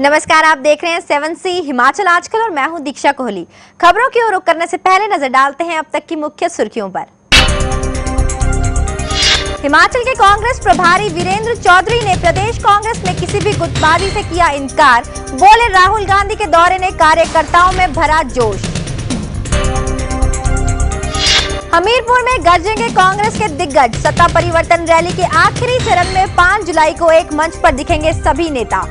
नमस्कार, आप देख रहे हैं 7C हिमाचल आजकल और मैं हूं दीक्षा कोहली। खबरों की ओर रुख करने से पहले नजर डालते हैं अब तक की मुख्य सुर्खियों पर। हिमाचल के कांग्रेस प्रभारी वीरेंद्र चौधरी ने प्रदेश कांग्रेस में किसी भी गुटबाजी से किया इनकार। बोले, राहुल गांधी के दौरे ने कार्यकर्ताओं में भरा जोश। हमीरपुर में गरजेंगे कांग्रेस के दिग्गज। सत्ता परिवर्तन रैली के आखिरी चरण में 5 जुलाई को एक मंच पर दिखेंगे सभी नेता।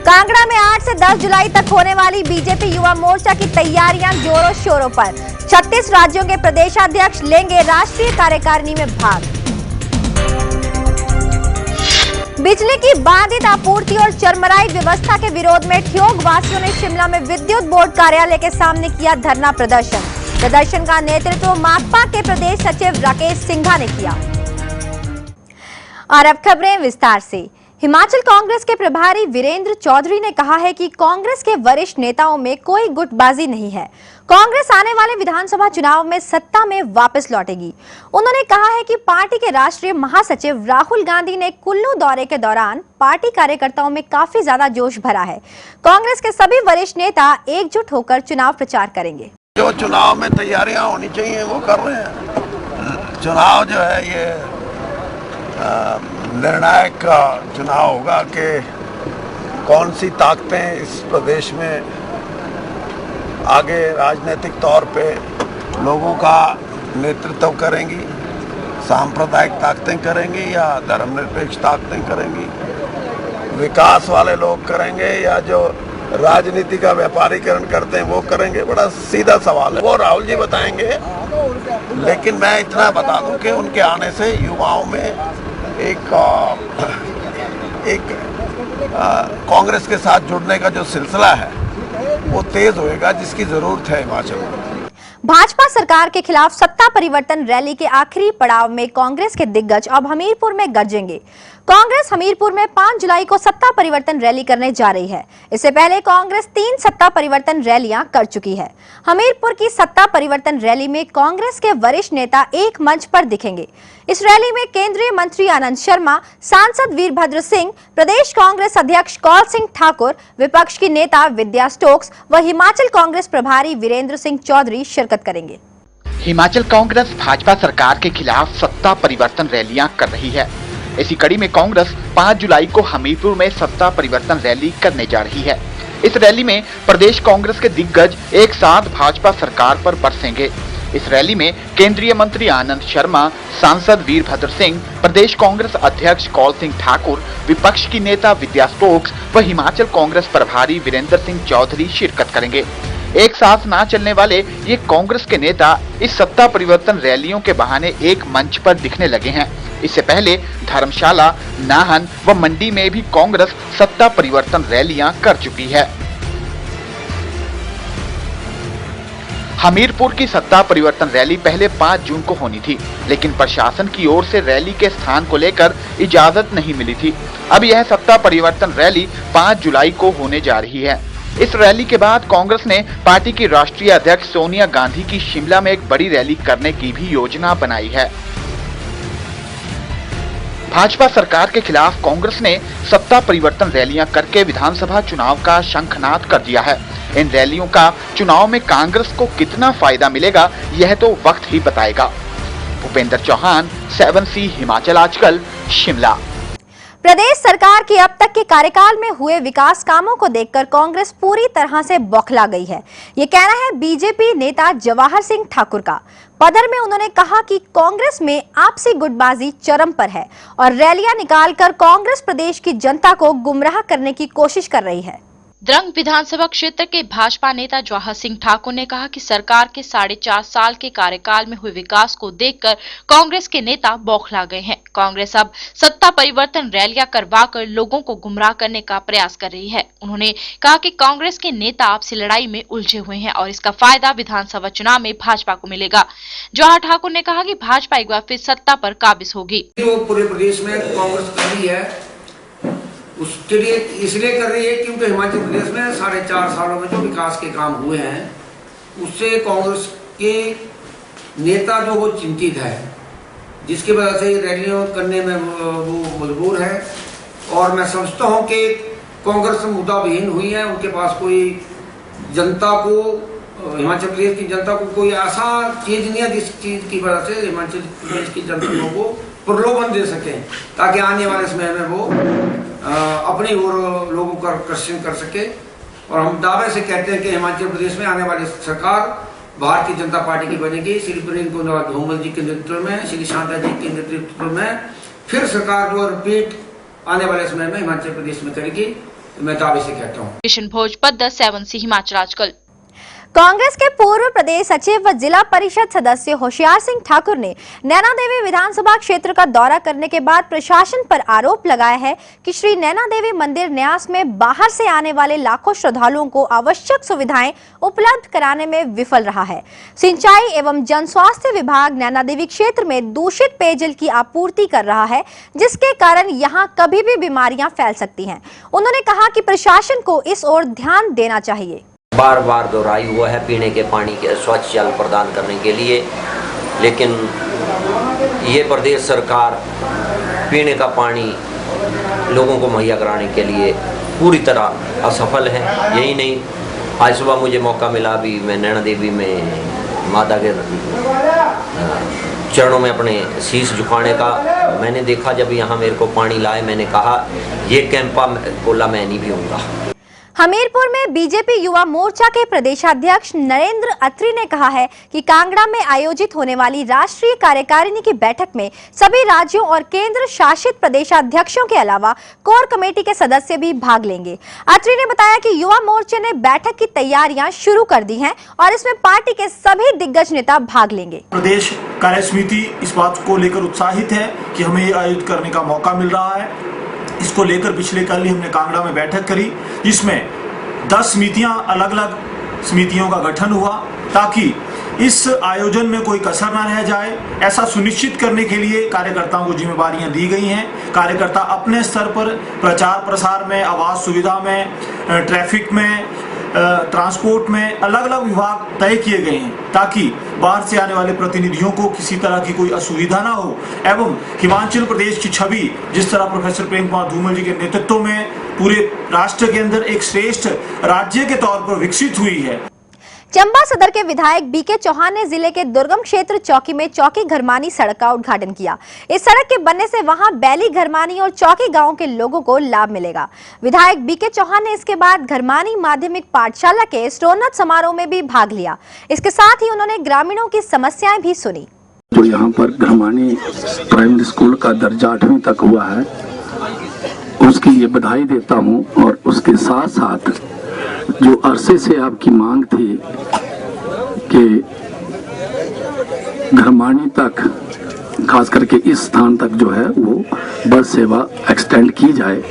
कांगड़ा में 8 से 10 जुलाई तक होने वाली बीजेपी युवा मोर्चा की तैयारियां जोरों शोरों पर। 36 राज्यों के प्रदेशाध्यक्ष लेंगे राष्ट्रीय कार्यकारिणी में भाग। बिजली की बाधित आपूर्ति और चरमराई व्यवस्था के विरोध में ठियोग वासियों ने शिमला में विद्युत बोर्ड कार्यालय के सामने किया धरना प्रदर्शन। प्रदर्शन का नेतृत्व माकपा के प्रदेश सचिव राकेश सिंघा ने किया। और अब खबरें विस्तार से। हिमाचल कांग्रेस के प्रभारी वीरेंद्र चौधरी ने कहा है कि कांग्रेस के वरिष्ठ नेताओं में कोई गुटबाजी नहीं है। कांग्रेस आने वाले विधानसभा चुनाव में सत्ता में वापस लौटेगी। उन्होंने कहा है कि पार्टी के राष्ट्रीय महासचिव राहुल गांधी ने कुल्लू दौरे के दौरान पार्टी कार्यकर्ताओं में काफी ज्यादा जोश भरा है। कांग्रेस के सभी वरिष्ठ नेता एकजुट होकर चुनाव प्रचार करेंगे। जो चुनाव में तैयारियां होनी चाहिए वो कर रहे हैं। चुनाव जो है ये निर्णायक का चुनाव होगा कि कौन सी ताकतें इस प्रदेश में आगे राजनीतिक तौर पे लोगों का नेतृत्व करेंगी। सांप्रदायिक ताकतें करेंगी या धर्मनिरपेक्ष ताकतें करेंगी, विकास वाले लोग करेंगे या जो राजनीति का व्यापारीकरण करते हैं वो करेंगे। बड़ा सीधा सवाल है, वो राहुल जी बताएंगे। लेकिन मैं इतना बता दूं कि उनके आने से युवाओं में एक कांग्रेस के साथ जुड़ने का जो सिलसिला है वो तेज होएगा, जिसकी जरूरत है हिमाचल में। भाजपा सरकार के खिलाफ सत्ता परिवर्तन रैली के आखिरी पड़ाव में कांग्रेस के दिग्गज अब हमीरपुर में गरजेंगे। कांग्रेस हमीरपुर में 5 जुलाई को सत्ता परिवर्तन रैली करने जा रही है। इससे पहले कांग्रेस 3 सत्ता परिवर्तन रैलियां कर चुकी है। हमीरपुर की सत्ता परिवर्तन रैली में कांग्रेस के वरिष्ठ नेता एक मंच पर दिखेंगे। इस रैली में केंद्रीय मंत्री आनंद शर्मा, सांसद वीरभद्र सिंह, प्रदेश कांग्रेस अध्यक्ष कौल सिंह ठाकुर, विपक्ष की नेता विद्या स्टोक्स व हिमाचल कांग्रेस प्रभारी वीरेंद्र सिंह चौधरी शिरकत करेंगे। हिमाचल कांग्रेस भाजपा सरकार के खिलाफ सत्ता परिवर्तन रैलियां कर रही है। इसी कड़ी में कांग्रेस 5 जुलाई को हमीरपुर में सत्ता परिवर्तन रैली करने जा रही है। इस रैली में प्रदेश कांग्रेस के दिग्गज एक साथ भाजपा सरकार पर बरसेंगे। इस रैली में केंद्रीय मंत्री आनंद शर्मा, सांसद वीरभद्र सिंह, प्रदेश कांग्रेस अध्यक्ष कौल सिंह ठाकुर, विपक्ष की नेता विद्या स्टोक्स व हिमाचल कांग्रेस प्रभारी वीरेंद्र सिंह चौधरी शिरकत करेंगे। एक साथ ना चलने वाले ये कांग्रेस के नेता इस सत्ता परिवर्तन रैलियों के बहाने एक मंच पर दिखने लगे हैं। इससे पहले धर्मशाला, नाहन व मंडी में भी कांग्रेस सत्ता परिवर्तन रैलियां कर चुकी है। हमीरपुर की सत्ता परिवर्तन रैली पहले 5 जून को होनी थी, लेकिन प्रशासन की ओर से रैली के स्थान को लेकर इजाजत नहीं मिली थी। अब यह सत्ता परिवर्तन रैली 5 जुलाई को होने जा रही है। इस रैली के बाद कांग्रेस ने पार्टी की राष्ट्रीय अध्यक्ष सोनिया गांधी की शिमला में एक बड़ी रैली करने की भी योजना बनाई है। भाजपा सरकार के खिलाफ कांग्रेस ने सत्ता परिवर्तन रैलियां करके विधानसभा चुनाव का शंखनाद कर दिया है। इन रैलियों का चुनाव में कांग्रेस को कितना फायदा मिलेगा यह तो वक्त ही बताएगा। भूपेंद्र चौहान, 7C हिमाचल आजकल, शिमला। प्रदेश सरकार के अब तक के कार्यकाल में हुए विकास कामों को देखकर कांग्रेस पूरी तरह से बौखला गई है। ये कहना है बीजेपी नेता जवाहर सिंह ठाकुर का। पदर में उन्होंने कहा कि कांग्रेस में आपसी गुटबाजी चरम पर है और रैलियां निकालकर कांग्रेस प्रदेश की जनता को गुमराह करने की कोशिश कर रही है। द्रंग विधानसभा क्षेत्र के भाजपा नेता जवाहर सिंह ठाकुर ने कहा कि सरकार के 4.5 साल के कार्यकाल में हुए विकास को देखकर कांग्रेस के नेता बौखला गए हैं। कांग्रेस अब सत्ता परिवर्तन रैलियां करवाकर लोगों को गुमराह करने का प्रयास कर रही है। उन्होंने कहा कि कांग्रेस के नेता आपसी लड़ाई में उलझे हुए हैं और इसका फायदा विधानसभा चुनाव में भाजपा को मिलेगा। जवाहर ठाकुर ने कहा कि भाजपा एक बार फिर सत्ता पर काबिज होगी। जो पूरे प्रदेश में कांग्रेस कर रही है उसके लिए इसलिए कर रही है क्योंकि हिमाचल प्रदेश में 4.5 सालों में जो विकास के काम हुए हैं उससे कांग्रेस के नेता जो वो चिंतित है, जिसकी वजह से रैलियां करने में वो मजबूर है और मैं समझता हूं कि कांग्रेस मुद्दा विहीन हुई है। उनके पास कोई जनता को, हिमाचल प्रदेश की जनता को कोई ऐसा चीज नहीं है जिस चीज की वजह से हिमाचल प्रदेश की जनता को प्रलोभन दे सके, ताकि आने वाले समय में वो अपनी ओर लोगों का आकर्षण कर सके। और हम दावे से कहते हैं कि हिमाचल प्रदेश में आने वाली सरकार भारतीय जनता पार्टी की बनेगी। श्री प्रेम कुमार धूमल जी के नेतृत्व में, श्री शांता जी के नेतृत्व में फिर सरकार जो रिपीट आने वाले समय में हिमाचल प्रदेश में करेगी, मैं दावे से कहता हूँ। किशन भोजपत्र 7C हिमाचल आजकल। कांग्रेस के पूर्व प्रदेश सचिव व जिला परिषद सदस्य होशियार सिंह ठाकुर ने नैना देवी विधानसभा क्षेत्र का दौरा करने के बाद प्रशासन पर आरोप लगाया है कि श्री नैना देवी मंदिर न्यास में बाहर से आने वाले लाखों श्रद्धालुओं को आवश्यक सुविधाएं उपलब्ध कराने में विफल रहा है। सिंचाई एवं जन स्वास्थ्य विभाग नैना देवी क्षेत्र में दूषित पेयजल की आपूर्ति कर रहा है, जिसके कारण यहाँ कभी भी बीमारियां फैल सकती हैं। उन्होंने कहा कि प्रशासन को इस ओर ध्यान देना चाहिए। बार बार दोहराई हुआ है पीने के पानी के स्वच्छ जल प्रदान करने के लिए, लेकिन ये प्रदेश सरकार पीने का पानी लोगों को मुहैया कराने के लिए पूरी तरह असफल है। यही नहीं, आज सुबह मुझे मौका मिला भी मैं नैना देवी में माता के चरणों में अपने शीश झुकाने का। मैंने देखा जब यहाँ मेरे को पानी लाए, मैंने कहा ये कैंपा बोला मैं नहीं पीऊँगा। हमीरपुर में बीजेपी युवा मोर्चा के प्रदेशाध्यक्ष नरेंद्र अत्री ने कहा है कि कांगड़ा में आयोजित होने वाली राष्ट्रीय कार्यकारिणी की बैठक में सभी राज्यों और केंद्र शासित प्रदेशाध्यक्षों के अलावा कोर कमेटी के सदस्य भी भाग लेंगे। अत्री ने बताया कि युवा मोर्चे ने बैठक की तैयारियां शुरू कर दी हैं और इसमें पार्टी के सभी दिग्गज नेता भाग लेंगे। प्रदेश कार्य समिति इस बात को लेकर उत्साहित है कि हमें ये आयोजित करने का मौका मिल रहा है। इसको लेकर पिछले कल ही हमने कांगड़ा में बैठक करी, जिसमें 10 समितियां, अलग अलग समितियों का गठन हुआ, ताकि इस आयोजन में कोई कसर ना रह जाए। ऐसा सुनिश्चित करने के लिए कार्यकर्ताओं को जिम्मेदारियां दी गई हैं। कार्यकर्ता अपने स्तर पर प्रचार प्रसार में, आवास सुविधा में, ट्रैफिक में, ट्रांसपोर्ट में अलग अलग विभाग तय किए गए हैं, ताकि बाहर से आने वाले प्रतिनिधियों को किसी तरह की कोई असुविधा ना हो। एवं हिमाचल प्रदेश की छवि जिस तरह प्रोफेसर प्रेम कुमार धूमल जी के नेतृत्व में पूरे राष्ट्र के अंदर एक श्रेष्ठ राज्य के तौर पर विकसित हुई है। चंबा सदर के विधायक बीके चौहान ने जिले के दुर्गम क्षेत्र चौकी में चौकी घरमानी सड़क का उद्घाटन किया। इस सड़क के बनने से वहां बैली, घरमानी और चौकी गांव के लोगों को लाभ मिलेगा। विधायक बीके चौहान ने इसके बाद घरमानी माध्यमिक पाठशाला के स्तरोन्नत समारोह में भी भाग लिया। इसके साथ ही उन्होंने ग्रामीणों की समस्याएं भी सुनी। जो यहाँ पर घरमानी प्राइमरी स्कूल का दर्जा 8वीं तक हुआ है, उसकी ये बधाई देता हूँ। और उसके साथ साथ जो अरसे से आपकी मांग थी कि घरमानी तक, खास करके इस स्थान तक जो है वो बस सेवा एक्सटेंड की जाए,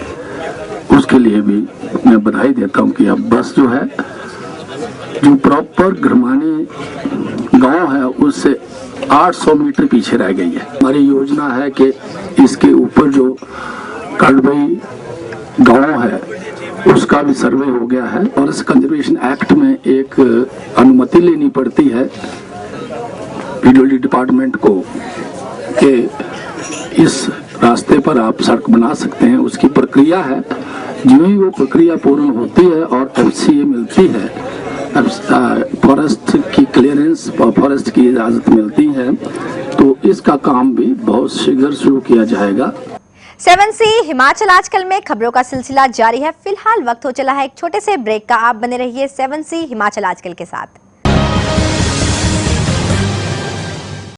उसके लिए भी मैं बधाई देता हूं कि अब बस जो है, जो प्रॉपर घरमानी गांव है उससे 800 मीटर पीछे रह गई है। हमारी योजना है कि इसके ऊपर जो कड़बई गांव है उसका भी सर्वे हो गया है, और इस कंजर्वेशन एक्ट में एक अनुमति लेनी पड़ती है पीडब्ल्यूडी डिपार्टमेंट को कि इस रास्ते पर आप सड़क बना सकते हैं। उसकी प्रक्रिया है, जो ही वो प्रक्रिया पूर्ण होती है और एफसीए मिलती है, फॉरेस्ट की क्लियरेंस, फॉरेस्ट की इजाजत मिलती है, तो इसका काम भी बहुत शीघ्र शुरू किया जाएगा। 7C हिमाचल आजकल में खबरों का सिलसिला जारी है। फिलहाल वक्त हो चला है एक छोटे से ब्रेक का। आप बने रहिए 7C हिमाचल आजकल के साथ।